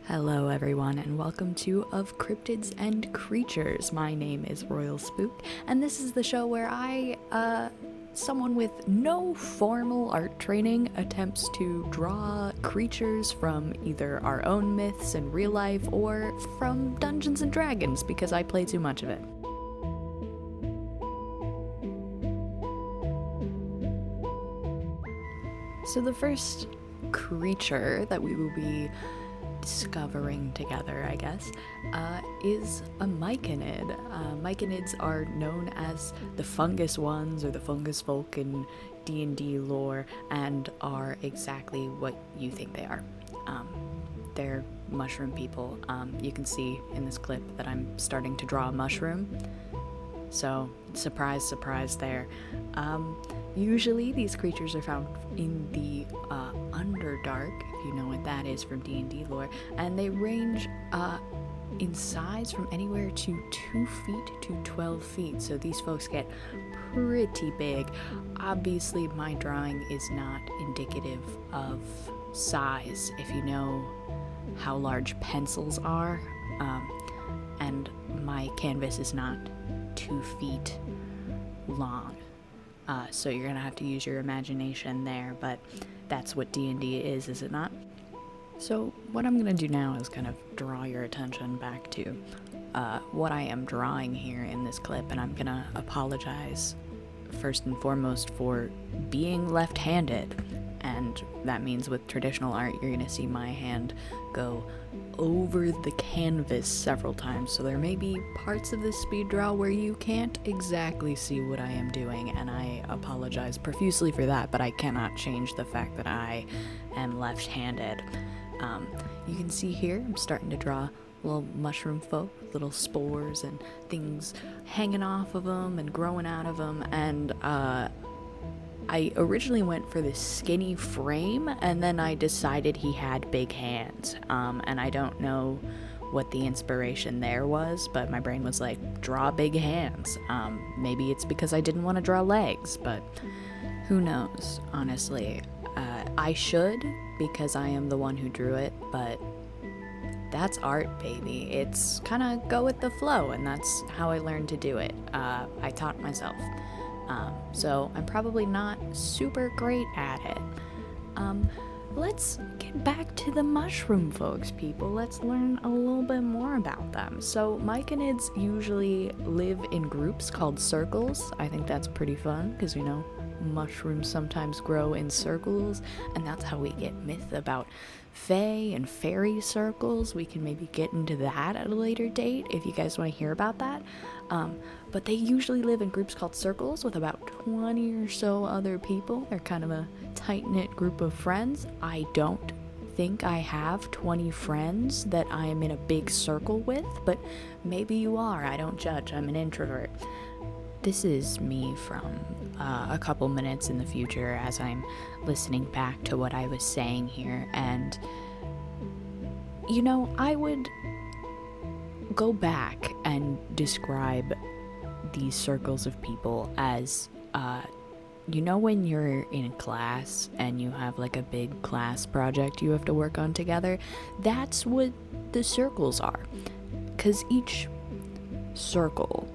Hello everyone and welcome to Of Cryptids and Creatures. My name is Royal Spook and this is the show where someone with no formal art training attempts to draw creatures from either our own myths in real life or from Dungeons and Dragons because I play too much of it. So the first creature that we will be discovering together, I guess, is a Myconid. Myconids are known as the fungus ones or the fungus folk in D&D lore and are exactly what you think they are. They're mushroom people. You can see in this clip that I'm starting to draw a mushroom. So, surprise, surprise there. Usually these creatures are found in the Underdark, if you know what that is from D&D lore, and they range in size from anywhere to 2 feet to 12 feet, so these folks get pretty big. Obviously, my drawing is not indicative of size, if you know how large pencils are, and my canvas is not 2 feet long. So you're gonna have to use your imagination there, but that's what D&D is it not? So what I'm gonna do now is kind of draw your attention back to what I am drawing here in this clip, and I'm gonna apologize first and foremost for being left-handed, and that means with traditional art you're gonna see my hand go over the canvas several times, so there may be parts of this speed draw where you can't exactly see what I am doing, and I apologize profusely for that, but I cannot change the fact that I am left-handed. You can see here I'm starting to draw little mushroom folk, little spores and things hanging off of them and growing out of them, and I originally went for this skinny frame, and then I decided he had big hands, and I don't know what the inspiration there was, but my brain was like, draw big hands. Maybe it's because I didn't want to draw legs, but who knows, honestly. I should, because I am the one who drew it, but that's art, baby. It's kind of go with the flow, and that's how I learned to do it. I taught myself. So I'm probably not super great at it. Let's get back to the mushroom folks, people. Let's learn a little bit more about them. So Myconids usually live in groups called circles. I think that's pretty fun because, you know, mushrooms sometimes grow in circles, and that's how we get myth about fae and fairy circles. We can maybe get into that at a later date if you guys want to hear about that. But they usually live in groups called circles with about 20 or so other people. They're kind of a tight-knit group of friends. I don't think I have 20 friends that I am in a big circle with, but maybe you are. I don't judge. I'm an introvert. This is me from a couple minutes in the future as I'm listening back to what I was saying here, and you know, I would go back and describe these circles of people as you know, when you're in class and you have like a big class project you have to work on together, that's what the circles are, because each circle,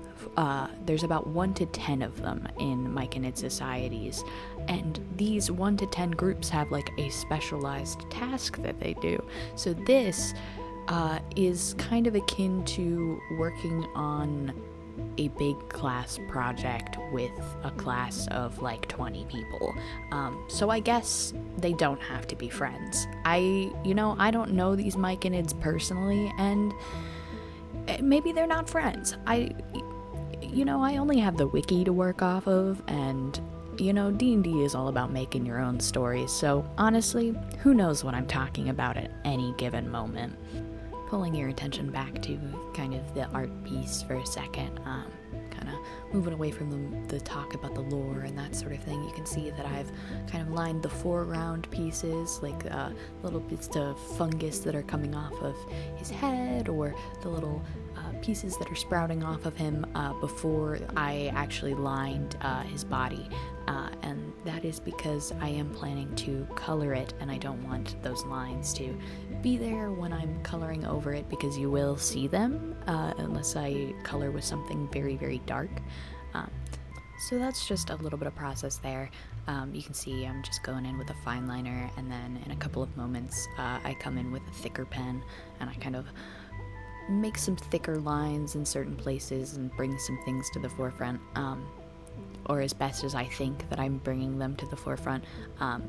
there's about 1 to 10 of them in Myconid societies, and these 1 to 10 groups have like a specialized task that they do. So this is kind of akin to working on a big class project with a class of like 20 people. So I guess they don't have to be friends. I don't know these Myconids personally, and maybe they're not friends. I only have the wiki to work off of, and D&D is all about making your own stories, so honestly, who knows what I'm talking about at any given moment. Pulling your attention back to kind of the art piece for a second, kind of moving away from the talk about the lore and that sort of thing, you can see that I've kind of lined the foreground pieces, like little bits of fungus that are coming off of his head, or the little pieces that are sprouting off of him before I actually lined his body, and that is because I am planning to color it, and I don't want those lines to be there when I'm coloring over it because you will see them unless I color with something very, very dark. So that's just a little bit of process there. You can see I'm just going in with a fine liner, and then in a couple of moments I come in with a thicker pen and I kind of make some thicker lines in certain places and bring some things to the forefront, or as best as I think that I'm bringing them to the forefront.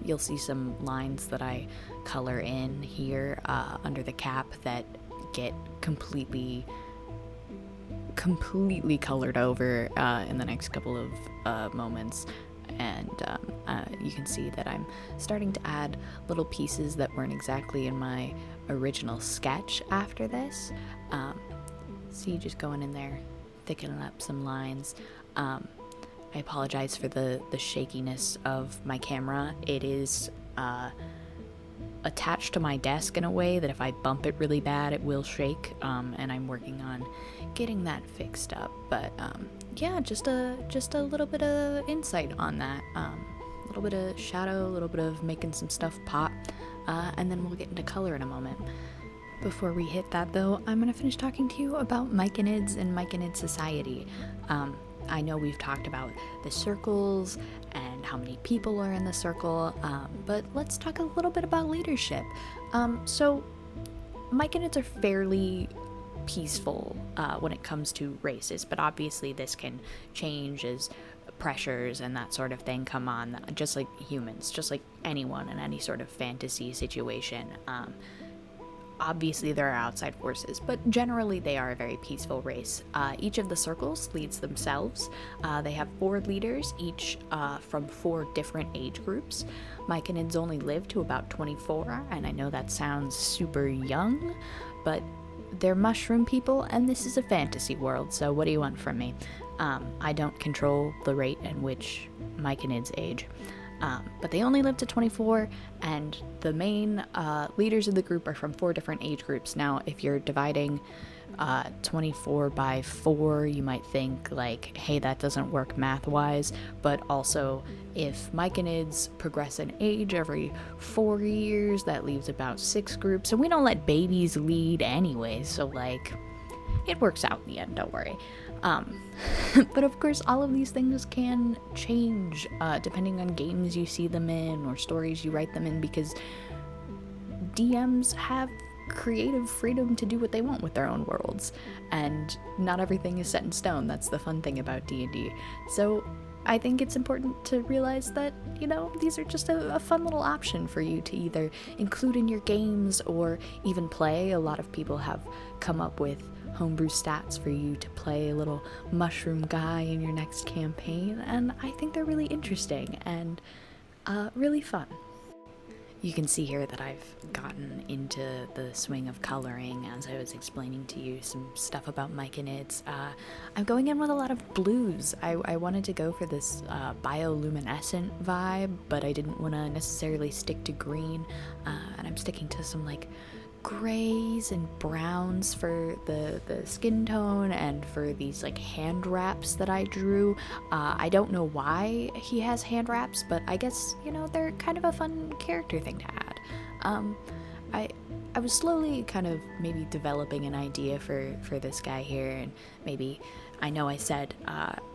You'll see some lines that I color in here under the cap that get completely colored over in the next couple of moments, and you can see that I'm starting to add little pieces that weren't exactly in my original sketch after this. See, just going in there, thickening up some lines. I apologize for the shakiness of my camera. It is attached to my desk in a way that if I bump it really bad, it will shake, and I'm working on getting that fixed up. But yeah, just a little bit of insight on that. A little bit of shadow, a little bit of making some stuff pop, and then we'll get into color in a moment. Before we hit that, though, I'm going to finish talking to you about Myconids and Myconid society. I know we've talked about the circles and how many people are in the circle, but let's talk a little bit about leadership. So Myconids are fairly peaceful when it comes to races, but obviously this can change as pressures and that sort of thing come on, just like humans, just like anyone in any sort of fantasy situation. Obviously there are outside forces, but generally they are a very peaceful race. Each of the circles leads themselves. They have 4 leaders, each from 4 different age groups. Myconids only live to about 24, and I know that sounds super young, but they're mushroom people, and this is a fantasy world, so what do you want from me? I don't control the rate at which Myconids age. But they only live to 24, and the main leaders of the group are from 4 different age groups. Now, if you're dividing 24 by 4, you might think, like, hey, that doesn't work math-wise, but also, if Myconids progress in age every 4 years, that leaves about 6 groups, and we don't let babies lead anyway, so, like, it works out in the end, don't worry. But of course, all of these things can change depending on games you see them in or stories you write them in, because DMs have creative freedom to do what they want with their own worlds, and not everything is set in stone. That's the fun thing about D&D. So I think it's important to realize that, you know, these are just a fun little option for you to either include in your games or even play. A lot of people have come up with homebrew stats for you to play a little mushroom guy in your next campaign, and I think they're really interesting and really fun. You can see here that I've gotten into the swing of coloring as I was explaining to you some stuff about Myconids. I'm going in with a lot of blues. I wanted to go for this bioluminescent vibe, but I didn't want to necessarily stick to green, and I'm sticking to some like grays and browns for the skin tone and for these like hand wraps that I drew. I don't know why he has hand wraps, but I guess, you know, they're kind of a fun character thing to add. I was slowly kind of maybe developing an idea for this guy here, and maybe, I know I said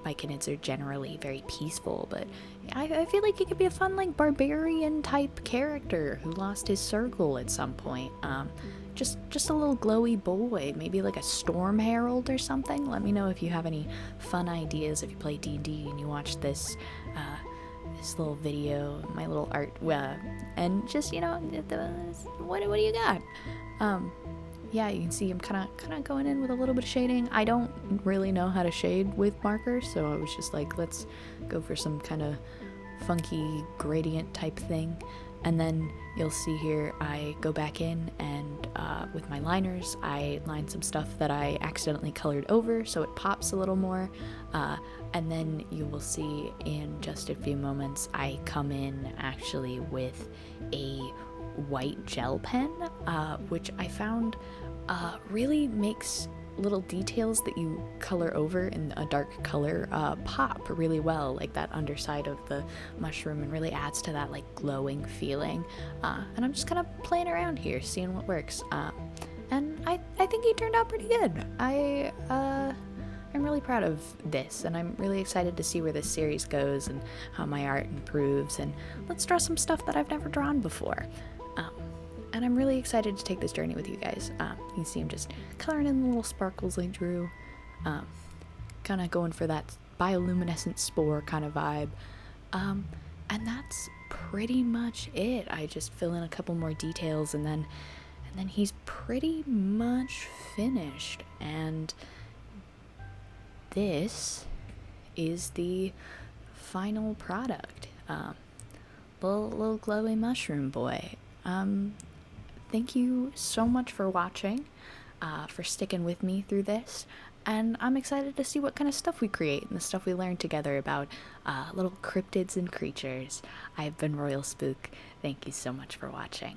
Myconids are generally very peaceful, but I feel like he could be a fun, like, barbarian type character who lost his circle at some point. Just a little glowy boy, maybe like a storm herald or something. Let me know if you have any fun ideas if you play D&D and you watch this little video, my little art, and just, you know, what do you got? Yeah, you can see I'm kind of going in with a little bit of shading. I don't really know how to shade with markers, so I was just like, let's go for some kind of funky gradient type thing. And then you'll see here I go back in and with my liners I line some stuff that I accidentally colored over so it pops a little more, and then you will see in just a few moments I come in actually with a white gel pen, which I found really makes little details that you color over in a dark color pop really well, like that underside of the mushroom, and really adds to that like glowing feeling. And I'm just kind of playing around here, seeing what works. And I think he turned out pretty good. I'm really proud of this, and I'm really excited to see where this series goes and how my art improves, and let's draw some stuff that I've never drawn before. And I'm really excited to take this journey with you guys. You can see I'm just coloring in the little sparkles I drew, kind of going for that bioluminescent spore kind of vibe. And that's pretty much it. I just fill in a couple more details, and then he's pretty much finished. And this is the final product. Little glowy mushroom boy. Thank you so much for watching, for sticking with me through this, and I'm excited to see what kind of stuff we create and the stuff we learn together about little cryptids and creatures. I've been Royal Spook. Thank you so much for watching.